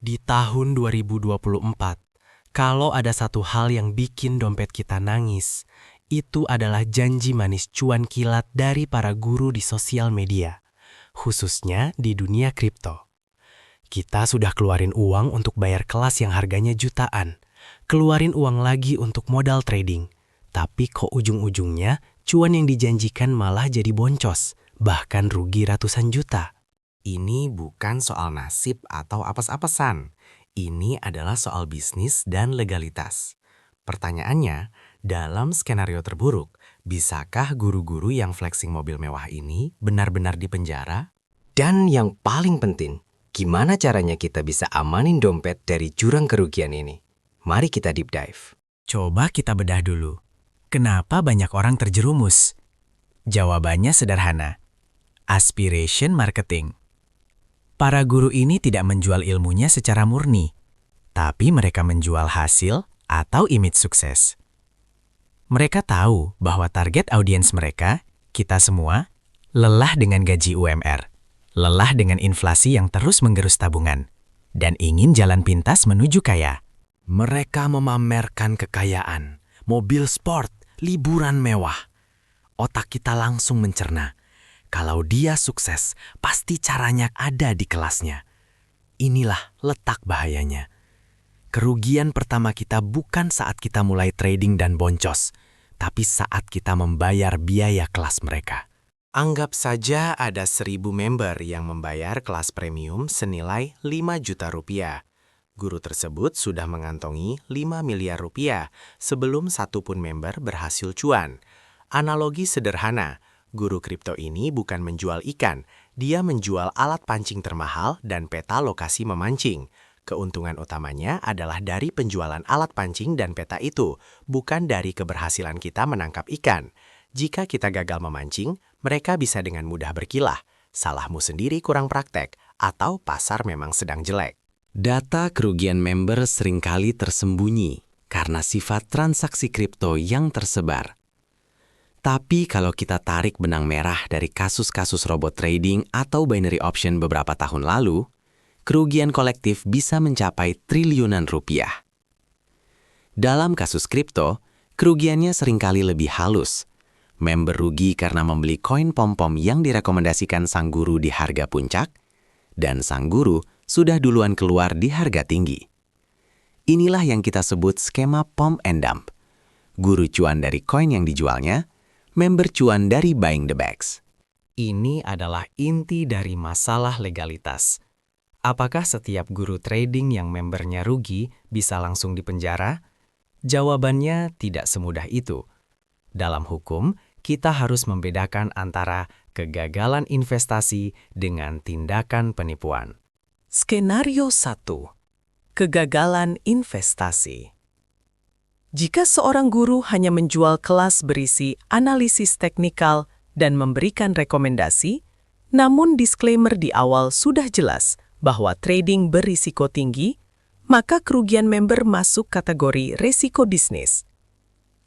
Di tahun 2024, kalau ada satu hal yang bikin dompet kita nangis, itu adalah janji manis cuan kilat dari para guru di sosial media, khususnya di dunia kripto. Kita sudah keluarin uang untuk bayar kelas yang harganya jutaan, keluarin uang lagi untuk modal trading, tapi kok ujung-ujungnya cuan yang dijanjikan malah jadi boncos, bahkan rugi ratusan juta. Ini bukan soal nasib atau apes-apesan. Ini adalah soal bisnis dan legalitas. Pertanyaannya, dalam skenario terburuk, bisakah guru-guru yang flexing mobil mewah ini benar-benar dipenjara? Dan yang paling penting, gimana caranya kita bisa amanin dompet dari jurang kerugian ini? Mari kita deep dive. Coba kita bedah dulu. Kenapa banyak orang terjerumus? Jawabannya sederhana. Aspiration marketing. Para guru ini tidak menjual ilmunya secara murni, tapi mereka menjual hasil atau image sukses. Mereka tahu bahwa target audiens mereka, kita semua, lelah dengan gaji UMR, lelah dengan inflasi yang terus menggerus tabungan, dan ingin jalan pintas menuju kaya. Mereka memamerkan kekayaan, mobil sport, liburan mewah. Otak kita langsung mencerna. Kalau dia sukses, pasti caranya ada di kelasnya. Inilah letak bahayanya. Kerugian pertama kita bukan saat kita mulai trading dan boncos, tapi saat kita membayar biaya kelas mereka. Anggap saja ada 1.000 member yang membayar kelas premium senilai 5 juta rupiah. Guru tersebut sudah mengantongi 5 miliar rupiah sebelum satupun member berhasil cuan. Analogi sederhana, guru kripto ini bukan menjual ikan, dia menjual alat pancing termahal dan peta lokasi memancing. Keuntungan utamanya adalah dari penjualan alat pancing dan peta itu, bukan dari keberhasilan kita menangkap ikan. Jika kita gagal memancing, mereka bisa dengan mudah berkilah. Salahmu sendiri kurang praktek, atau pasar memang sedang jelek. Data kerugian member seringkali tersembunyi karena sifat transaksi kripto yang tersebar. Tapi kalau kita tarik benang merah dari kasus-kasus robot trading atau binary option beberapa tahun lalu, kerugian kolektif bisa mencapai triliunan rupiah. Dalam kasus kripto, kerugiannya seringkali lebih halus. Member rugi karena membeli koin pom-pom yang direkomendasikan sang guru di harga puncak, dan sang guru sudah duluan keluar di harga tinggi. Inilah yang kita sebut skema pump and dump. Guru cuan dari koin yang dijualnya, member cuan dari buying the bags. Ini adalah inti dari masalah legalitas. Apakah setiap guru trading yang membernya rugi bisa langsung dipenjara? Jawabannya tidak semudah itu. Dalam hukum, kita harus membedakan antara kegagalan investasi dengan tindakan penipuan. Skenario 1. Kegagalan investasi. Jika seorang guru hanya menjual kelas berisi analisis teknikal dan memberikan rekomendasi, namun disclaimer di awal sudah jelas bahwa trading berisiko tinggi, maka kerugian member masuk kategori risiko bisnis.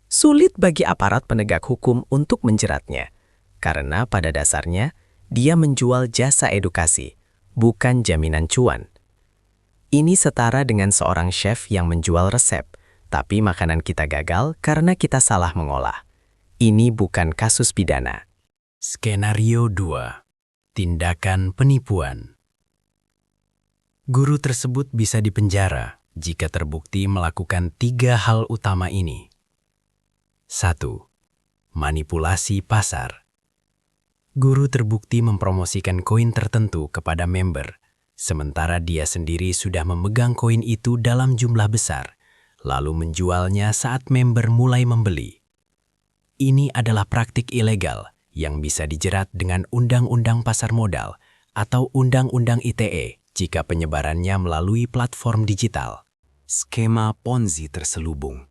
Sulit bagi aparat penegak hukum untuk menjeratnya, karena pada dasarnya dia menjual jasa edukasi, bukan jaminan cuan. Ini setara dengan seorang chef yang menjual resep, tapi makanan kita gagal karena kita salah mengolah. Ini bukan kasus pidana. Skenario 2. Tindakan penipuan. Guru tersebut bisa dipenjara jika terbukti melakukan 3 hal utama ini. 1. Manipulasi pasar. Guru terbukti mempromosikan koin tertentu kepada member, sementara dia sendiri sudah memegang koin itu dalam jumlah besar, lalu menjualnya saat member mulai membeli. Ini adalah praktik ilegal yang bisa dijerat dengan Undang-Undang Pasar Modal atau Undang-Undang ITE jika penyebarannya melalui platform digital. Skema Ponzi terselubung.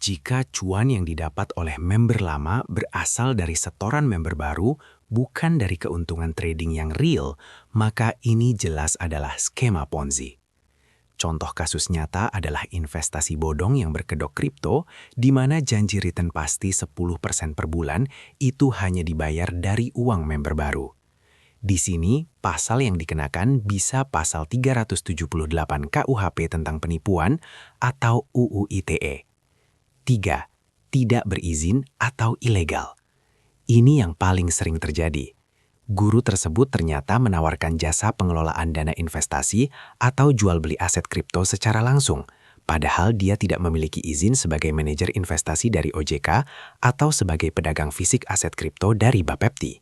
Jika cuan yang didapat oleh member lama berasal dari setoran member baru, bukan dari keuntungan trading yang real, maka ini jelas adalah skema Ponzi. Contoh kasus nyata adalah investasi bodong yang berkedok kripto, di mana janji return pasti 10% per bulan itu hanya dibayar dari uang member baru. Di sini, pasal yang dikenakan bisa pasal 378 KUHP tentang penipuan atau UU ITE. 3. Tidak berizin atau ilegal. Ini yang paling sering terjadi. Guru tersebut ternyata menawarkan jasa pengelolaan dana investasi atau jual beli aset kripto secara langsung, padahal dia tidak memiliki izin sebagai manajer investasi dari OJK atau sebagai pedagang fisik aset kripto dari Bapepti.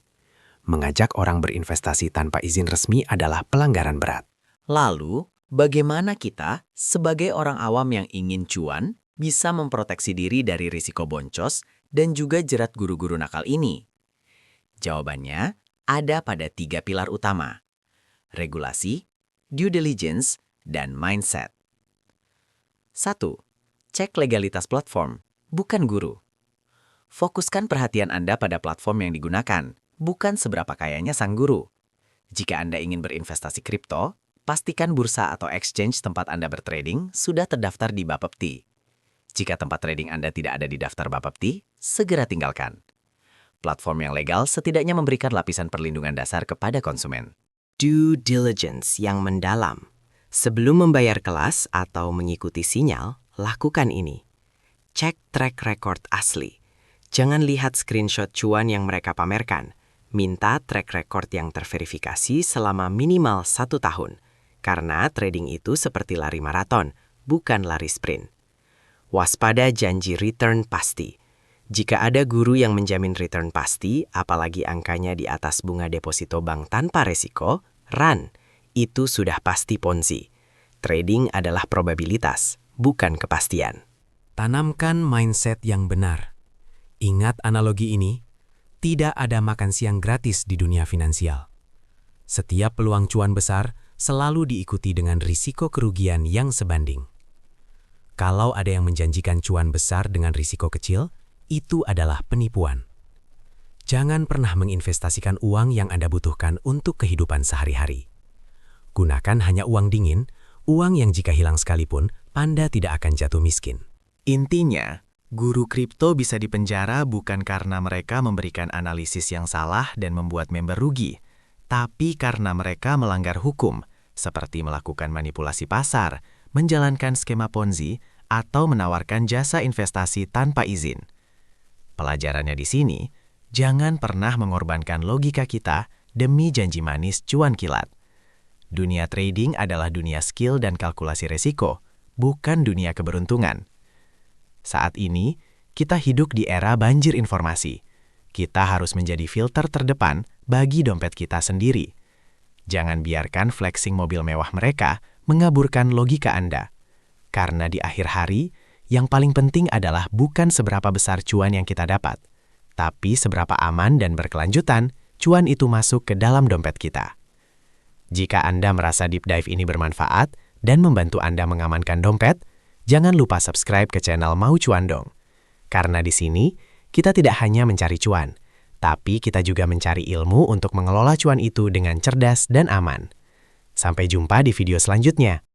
Mengajak orang berinvestasi tanpa izin resmi adalah pelanggaran berat. Lalu, bagaimana kita, sebagai orang awam yang ingin cuan, bisa memproteksi diri dari risiko boncos dan juga jerat guru-guru nakal ini? Jawabannya ada pada 3 pilar utama: regulasi, due diligence, dan mindset. 1. Cek legalitas platform, bukan guru. Fokuskan perhatian Anda pada platform yang digunakan, bukan seberapa kayanya sang guru. Jika Anda ingin berinvestasi kripto, pastikan bursa atau exchange tempat Anda bertrading sudah terdaftar di Bapepti. Jika tempat trading Anda tidak ada di daftar Bapepti, segera tinggalkan. Platform yang legal setidaknya memberikan lapisan perlindungan dasar kepada konsumen. Due diligence yang mendalam. Sebelum membayar kelas atau mengikuti sinyal, lakukan ini. Cek track record asli. Jangan lihat screenshot cuan yang mereka pamerkan. Minta track record yang terverifikasi selama minimal 1 tahun. Karena trading itu seperti lari maraton, bukan lari sprint. Waspada janji return pasti. Jika ada guru yang menjamin return pasti, apalagi angkanya di atas bunga deposito bank tanpa resiko, run. Itu sudah pasti ponzi. Trading adalah probabilitas, bukan kepastian. Tanamkan mindset yang benar. Ingat analogi ini, tidak ada makan siang gratis di dunia finansial. Setiap peluang cuan besar selalu diikuti dengan risiko kerugian yang sebanding. Kalau ada yang menjanjikan cuan besar dengan risiko kecil, itu adalah penipuan. Jangan pernah menginvestasikan uang yang Anda butuhkan untuk kehidupan sehari-hari. Gunakan hanya uang dingin, uang yang jika hilang sekalipun, Anda tidak akan jatuh miskin. Intinya, guru kripto bisa dipenjara bukan karena mereka memberikan analisis yang salah dan membuat member rugi, tapi karena mereka melanggar hukum, seperti melakukan manipulasi pasar, menjalankan skema Ponzi, atau menawarkan jasa investasi tanpa izin. Pelajarannya di sini, jangan pernah mengorbankan logika kita demi janji manis cuan kilat. Dunia trading adalah dunia skill dan kalkulasi resiko, bukan dunia keberuntungan. Saat ini, kita hidup di era banjir informasi. Kita harus menjadi filter terdepan bagi dompet kita sendiri. Jangan biarkan flexing mobil mewah mereka mengaburkan logika Anda. Karena di akhir hari, yang paling penting adalah bukan seberapa besar cuan yang kita dapat, tapi seberapa aman dan berkelanjutan cuan itu masuk ke dalam dompet kita. Jika Anda merasa deep dive ini bermanfaat dan membantu Anda mengamankan dompet, jangan lupa subscribe ke channel Mau Cuan Dong. Karena di sini, kita tidak hanya mencari cuan, tapi kita juga mencari ilmu untuk mengelola cuan itu dengan cerdas dan aman. Sampai jumpa di video selanjutnya.